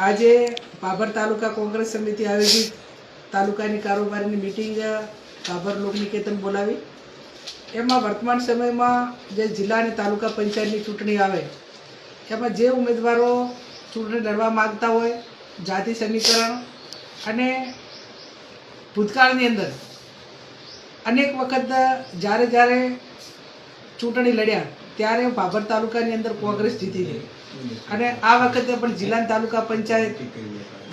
આજે ભાભર તાલુકા કોંગ્રેસ સમિતિ આયોજિત તાલુકાની કારોબારીની મીટિંગ ભાભર લોકનિકેતન બોલાવી। એમાં વર્તમાન સમયમાં જે જિલ્લા અને તાલુકા પંચાયતની ચૂંટણી આવે એમાં જે ઉમેદવારો ચૂંટણી લડવા માગતા હોય જાતિ સમીકરણ અને ભૂતકાળની અંદર અનેક વખત જ્યારે જ્યારે ચૂંટણી લડ્યા ત્યારે ભાભર તાલુકાની અંદર કોંગ્રેસ જીતી ગઈ અને આ વખતે પણ જિલ્લા તાલુકા પંચાયત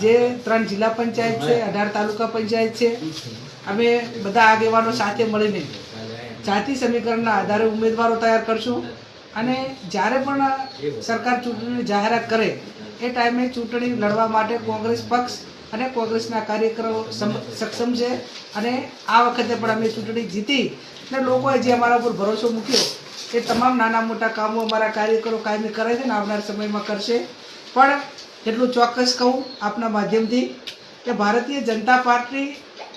જે 3 જિલ્લા પંચાયત છે 18 તાલુકા પંચાયત છે અમે બધા આગેવાનો સાથે મળીને જાતિ સમીકરણના આધારે ઉમેદવારો તૈયાર કરશું અને જ્યારે પણ સરકાર ચૂંટણીની જાહેરાત કરે એ ટાઈમે ચૂંટણી લડવા માટે કોંગ્રેસ પક્ષ અને કોંગ્રેસના કાર્યકરો સક્ષમ છે અને આ વખતે પણ અમે ચૂંટણી જીતી અને લોકોએ જે અમારા ઉપર ભરોસો મૂક્યો એ તમામ નાના મોટા કામો અમારા કાર્યકરો કાયમી કરે છે ને આવનાર સમયમાં કરશે। પણ એટલું ચોક્કસ કહું આપના માધ્યમથી કે ભારતીય જનતા પાર્ટી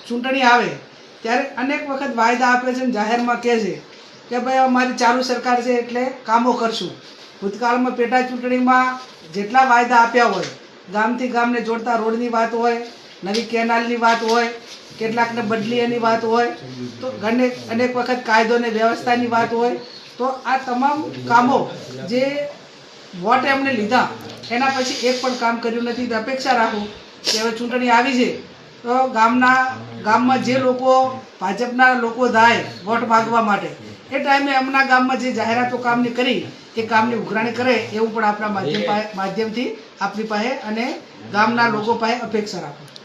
ચૂંટણી આવે ત્યારે અનેક વખત વાયદા આપે છે અને જાહેરમાં કહે છે કે ભાઈ અમારી ચાલુ સરકાર છે એટલે કામો કરશું। ભૂતકાળમાં પેટા ચૂંટણીમાં જેટલા વાયદા આપ્યા હોય ગામથી ગામને જોડતા રોડની વાત હોય નવી કેનાલની વાત હોય કેટલાકને બદલીની વાત હોય તો અનેક વખત કાયદો અને વ્યવસ્થાની વાત હોય તો આ તમામ કામો જે વોટ એમને લીધા એના પછી એક પણ કામ કર્યું નથી। તો અપેક્ષા રાખું કે હવે ચૂંટણી આવી છે તો ગામમાં જે લોકો ભાજપના લોકો થાય વોટ માગવા માટે એ ટાઈમે એમના ગામમાં જે જાહેરાતો કામની કરી એ કામની ઉઘરાણી કરે એવું પણ આપણા માધ્યમથી આપણી પાસે અને ગામના લોકો પાસે અપેક્ષા રાખું।